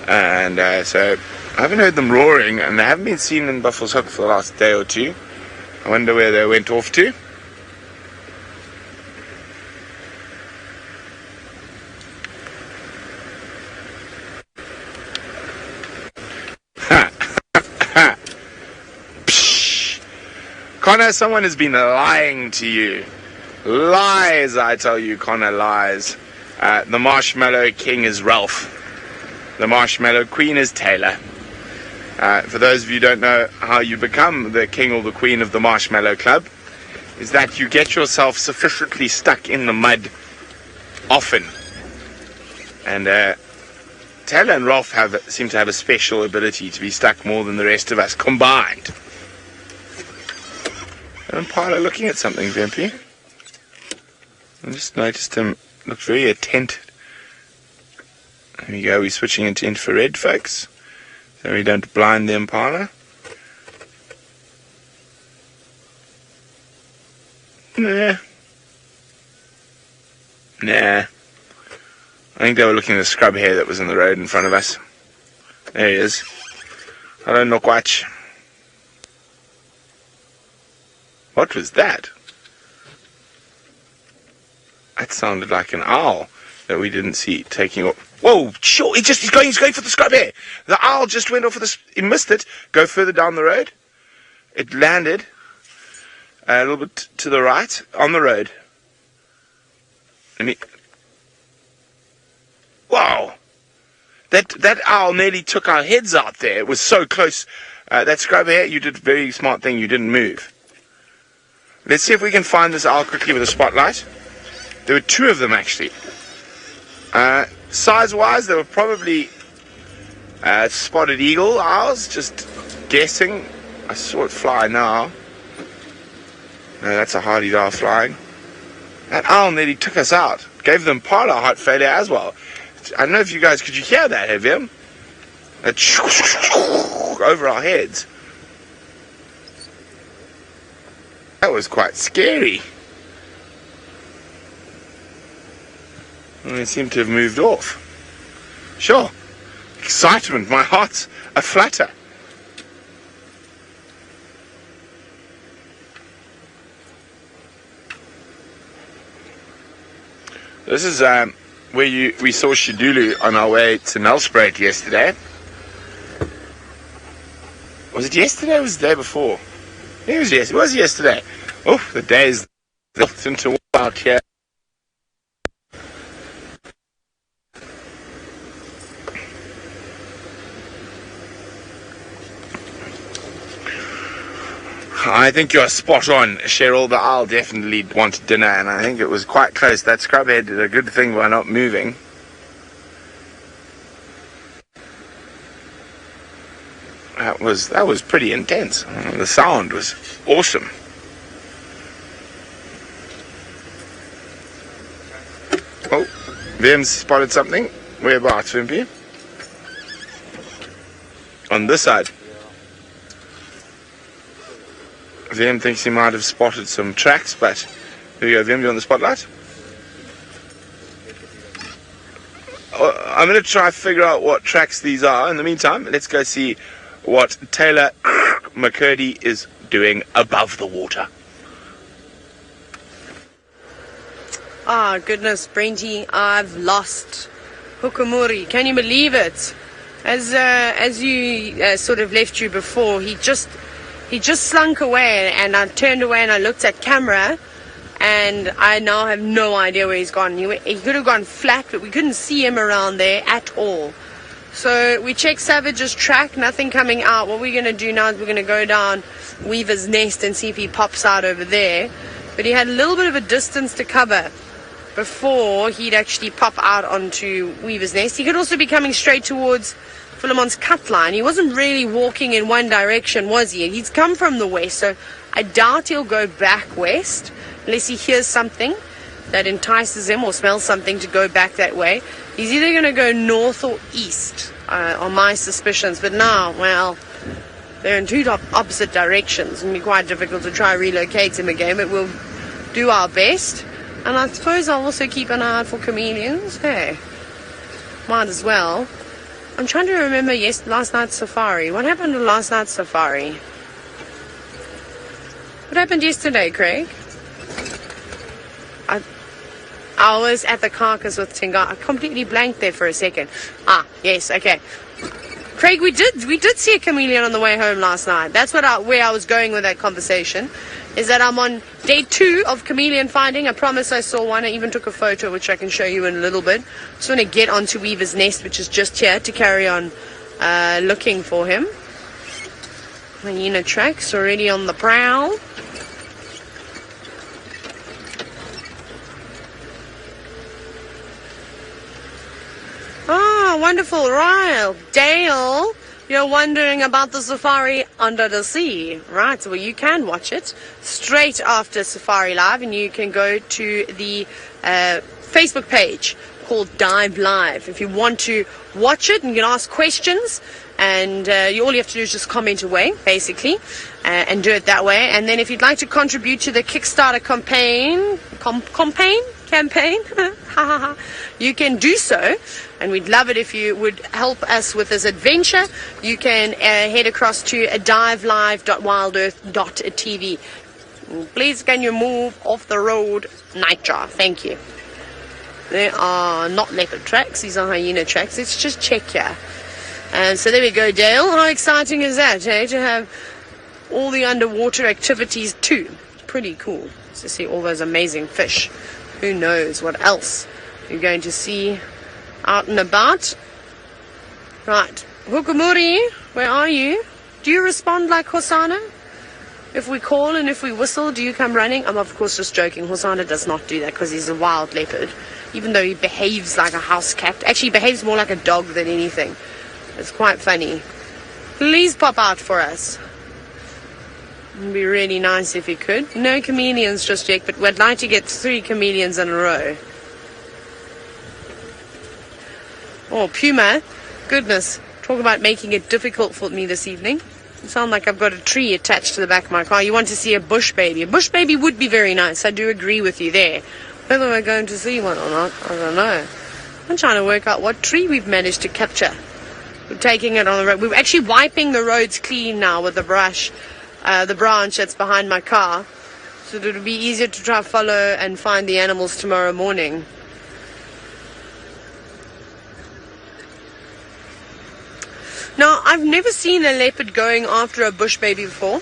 And so I haven't heard them roaring, and they haven't been seen in Buffalo's Hook for the last day or two. I wonder where they went off to. Connor, someone has been lying to you. Lies, I tell you, Connor, lies. The Marshmallow King is Ralph. The Marshmallow Queen is Taylor. For those of you who don't know how you become the king or the queen of the Marshmallow Club, is that you get yourself sufficiently stuck in the mud often. And Taylor and Ralph seem to have a special ability to be stuck more than the rest of us combined. And Impala looking at something, Vimpy. I just noticed him look very attentive. There we go, we're switching into infrared, folks, so we don't blind the Impala. Nah. I think they were looking at the scrub hare that was in the road in front of us. There he is. Hello, Nokwatch. What was that? That sounded like an owl that we didn't see taking off. Whoa, sure, he's going for the scrub hare. The owl just went off for he missed it. Go further down the road. It landed a little bit to the right on the road. Wow. That owl nearly took our heads out there. It was so close. That scrub hare, you did a very smart thing. You didn't move. Let's see if we can find this owl quickly with a spotlight. There were two of them, actually. Size-wise, they were probably spotted eagle owls, just guessing. I saw it fly now. No, that's a hardy owl flying. That owl nearly took us out. Gave them Impala heart failure as well. I don't know if you guys, could you hear that, have you? Over our heads. That was quite scary. And they seem to have moved off. Sure. Excitement. My heart's a flutter. This is where we saw Shidulu on our way to Nelspruit yesterday. Was it yesterday or was it the day before? It was yesterday. Oh, the days into out here. I think you're spot on, Cheryl. The owl definitely wanted dinner, and I think it was quite close. That scrubhead did a good thing by not moving. That was pretty intense. The sound was awesome. Oh, Vim's spotted something. Whereabouts, Vimpy? On this side. Vim thinks he might have spotted some tracks, but here you go, Vim, you on the spotlight? I'm going to try to figure out what tracks these are. In the meantime, let's go see what Taylor McCurdy is doing above the water. Ah, goodness, Brenty, I've lost Hukumuri. Can you believe it? As you sort of left you before, he just slunk away, and I turned away and I looked at camera, and I now have no idea where he's gone. He could have gone flat, but we couldn't see him around there at all. So we checked Savage's track, nothing coming out. What we're going to do now is we're going to go down Weaver's Nest and see if he pops out over there. But he had a little bit of a distance to cover before he'd actually pop out onto Weaver's Nest. He could also be coming straight towards Philemon's cut line. He wasn't really walking in one direction, was he? He's come from the west, so I doubt he'll go back west unless he hears something that entices him or smells something to go back that way. He's either going to go north or east, on my suspicions. But now, well, they're in two opposite directions. It'll be quite difficult to try relocate him again, but we'll do our best. And I suppose I'll also keep an eye out for chameleons. Hey, might as well. I'm trying to remember last night's safari. What happened to last night's safari? What happened yesterday, Craig? I was at the carcass with Tingana. I completely blanked there for a second. Ah, yes, okay. Craig, we did see a chameleon on the way home last night. That's where I was going with that conversation. Is that I'm on day 2 of chameleon finding. I promise I saw one. I even took a photo, which I can show you in a little bit. Just want to get onto Weaver's Nest, which is just here, to carry on looking for him. Hyena tracks already on the prowl. Ah, wonderful. Right, Dale. You're wondering about the safari under the sea, right? Well, you can watch it straight after Safari Live, and you can go to the Facebook page called Dive Live if you want to watch it, and you can ask questions, and all you have to do is just comment away, basically, and do it that way. And then if you'd like to contribute to the Kickstarter campaign, you can do so, and we'd love it if you would help us with this adventure. You can head across to divelive.wildearth.tv. Please can you move off the road, Nitro? Thank you. They are not leopard tracks, these are hyena tracks. Let's just check here. So there we go, Dale. How exciting is that, eh? To have all the underwater activities too. Pretty cool to see all those amazing fish. Who knows what else you're going to see out and about. Right, Hukumuri, where are you? Do you respond like Hosana? If we call and if we whistle, do you come running? I'm of course just joking. Hosana does not do that because he's a wild leopard. Even though he behaves like a house cat. Actually, he behaves more like a dog than anything. It's quite funny. Please pop out for us. It'd be really nice if you could. No chameleons just yet, but we'd like to get 3 chameleons in a row. Oh, Puma. Goodness. Talk about making it difficult for me this evening. It sounds like I've got a tree attached to the back of my car. You want to see a bush baby. A bush baby would be very nice. I do agree with you there. Whether we're going to see one or not, I don't know. I'm trying to work out what tree we've managed to capture. We're taking it on the road. We're actually wiping the roads clean now with the brush. The branch that's behind my car, so that it'll be easier to try to follow and find the animals tomorrow morning. Now, I've never seen a leopard going after a bush baby before,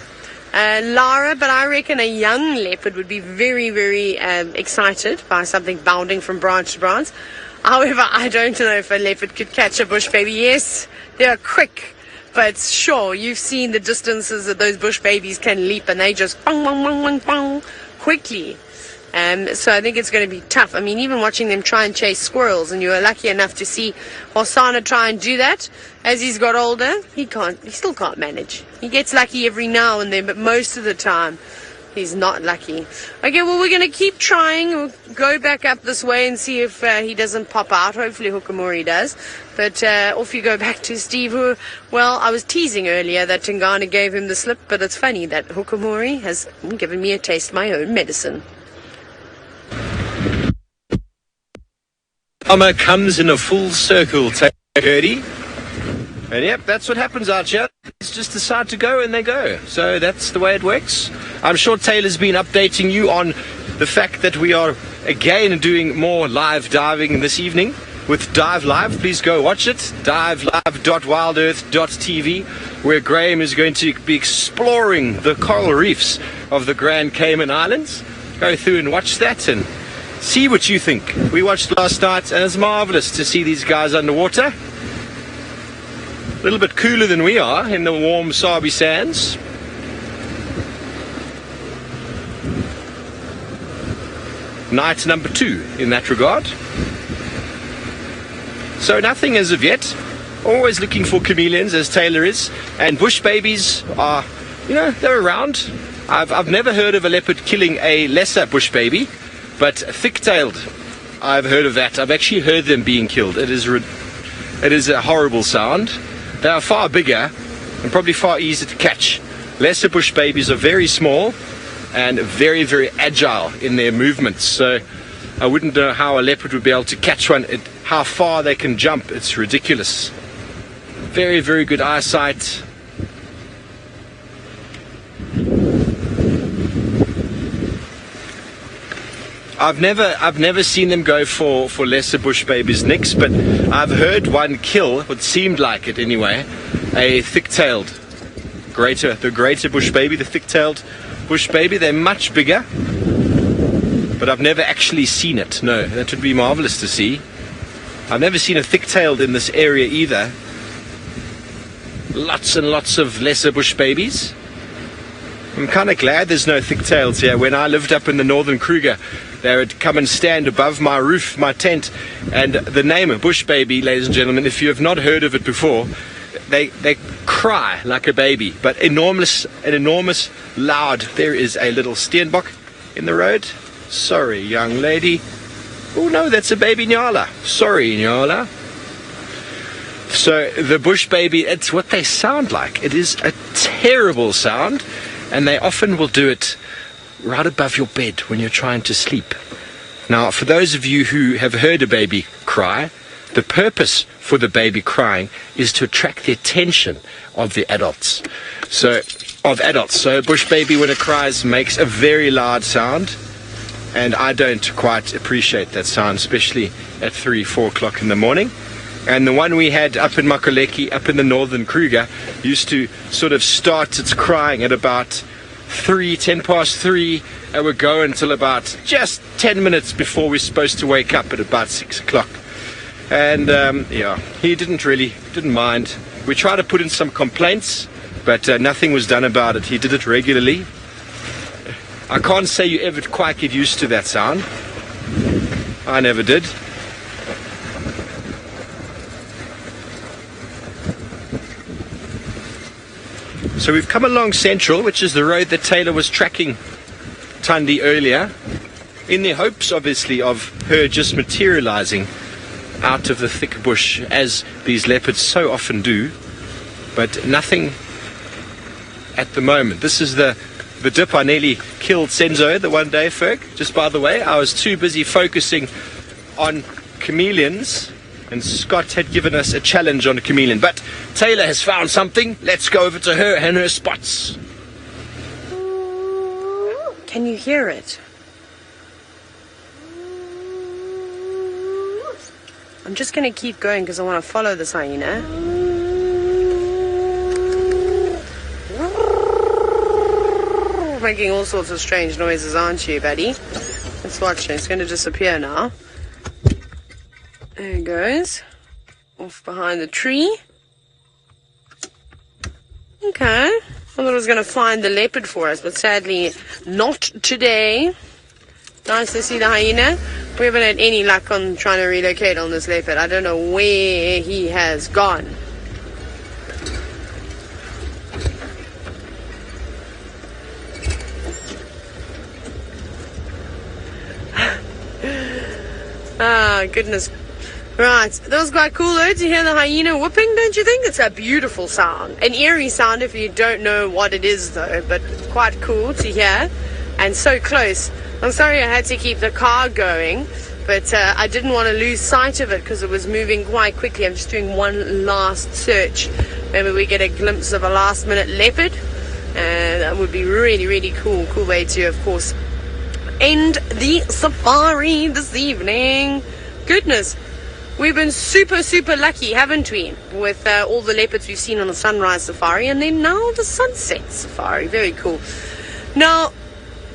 Lara, but I reckon a young leopard would be very, very excited by something bounding from branch to branch. However, I don't know if a leopard could catch a bush baby. Yes, they are quick, but sure, you've seen the distances that those bush babies can leap, and they just bang, bang, bang, bang, bang, quickly. So I think it's going to be tough. I mean, even watching them try and chase squirrels, and you were lucky enough to see Hosana try and do that. As he's got older, he still can't manage. He gets lucky every now and then, but most of the time, he's not lucky. Okay, well, we're going to keep trying. We'll go back up this way and see if he doesn't pop out. Hopefully Hukumuri does. But off you go back to Steve, who, well, I was teasing earlier that Tingana gave him the slip, but it's funny that Hukumuri has given me a taste of my own medicine. Drama comes in a full circle, Gertie. And yep, that's what happens out here. It's just decide to go and they go. So that's the way it works. I'm sure Taylor's been updating you on the fact that we are again doing more live diving this evening with Dive Live. Please go watch it. divelive.wildearth.tv, where Graham is going to be exploring the coral reefs of the Grand Cayman Islands. Go through and watch that and see what you think. We watched last night and it's marvelous to see these guys underwater. A little bit cooler than we are in the warm Sabi sands. Night number 2 in that regard. So nothing as of yet. Always looking for chameleons, as Taylor is. And bush babies are, they're around. I've never heard of a leopard killing a lesser bush baby, but thick-tailed, I've heard of that. I've actually heard them being killed. It is a horrible sound. They are far bigger and probably far easier to catch. Lesser bush babies are very small and very, very agile in their movements. So I wouldn't know how a leopard would be able to catch one. How far they can jump, it's ridiculous. Very, very good eyesight. I've never seen them go for lesser bush babies, Nix, but I've heard one kill, what seemed like it anyway, a thick-tailed the greater bush baby, the thick-tailed bush baby. They're much bigger, but I've never actually seen it. No, that would be marvelous to see. I've never seen a thick-tailed in this area either. Lots and lots of lesser bush babies. I'm kind of glad there's no thick-tails here. When I lived up in the northern Kruger, they would come and stand above my roof, my tent, and the name of bush baby, ladies and gentlemen, if you have not heard of it before, they cry like a baby, but enormous, loud. There is a little steenbok in the road. Sorry, young lady. Oh no, that's a baby Nyala. Sorry, Nyala. So the bush baby, it's what they sound like. It is a terrible sound, and they often will do it right above your bed when you're trying to sleep. Now, for those of you who have heard a baby cry, the purpose for the baby crying is to attract the attention of the adults. So a bush baby, when it cries, makes a very loud sound, and I don't quite appreciate that sound, especially at 3-4 o'clock in the morning. And the one we had up in Makoleki, up in the northern Kruger, used to sort of start its crying at about 10 past 3, and would go until about just 10 minutes before we're supposed to wake up at about 6 o'clock. And he didn't mind. We tried to put in some complaints, but nothing was done about it. He did it regularly. I can't say you ever quite get used to that sound. I never did. So we've come along Central, which is the road that Taylor was tracking Tundi earlier, in the hopes, obviously, of her just materializing out of the thick bush, as these leopards so often do, but nothing at the moment. This is the dip. I nearly killed Senzo the one day, Ferg. Just by the way, I was too busy focusing on chameleons, and Scott had given us a challenge on a chameleon. But Taylor has found something. Let's go over to her and her spots. Can you hear it? I'm just going to keep going because I want to follow this hyena. making all sorts of strange noises, aren't you, buddy? Let's watch it. It's going to disappear now. There it goes. Off behind the tree. Okay. I thought it was going to find the leopard for us, but sadly not today. Nice to see the hyena. We haven't had any luck on trying to relocate on this leopard. I don't know where he has gone. Ah, goodness. Right, that was quite cool though to hear the hyena whooping, don't you think? It's a beautiful sound. An eerie sound if you don't know what it is though, but quite cool to hear. And so close. I'm sorry I had to keep the car going, but I didn't want to lose sight of it because it was moving quite quickly. I'm just doing one last search. Maybe we get a glimpse of a last minute leopard. That would be really, really cool. Cool way to, of course, end the safari this evening. Goodness. We've been super, super lucky, haven't we, with all the leopards we've seen on the sunrise safari, and then now the sunset safari. Very cool. Now,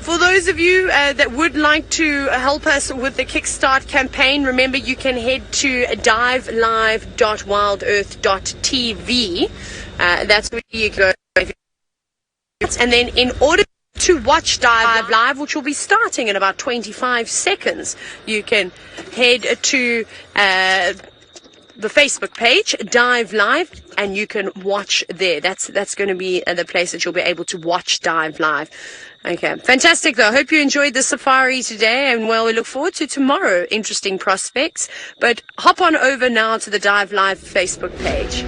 for those of you that would like to help us with the Kickstart campaign, remember you can head to divelive.wildearth.tv. That's where you go. And then in order to watch Dive Live, which will be starting in about 25 seconds, you can head to the Facebook page, Dive Live, and you can watch there. That's going to be the place that you'll be able to watch Dive Live. Okay, fantastic though. Hope you enjoyed the safari today, and well, we look forward to tomorrow. Interesting prospects. But hop on over now to the Dive Live Facebook page.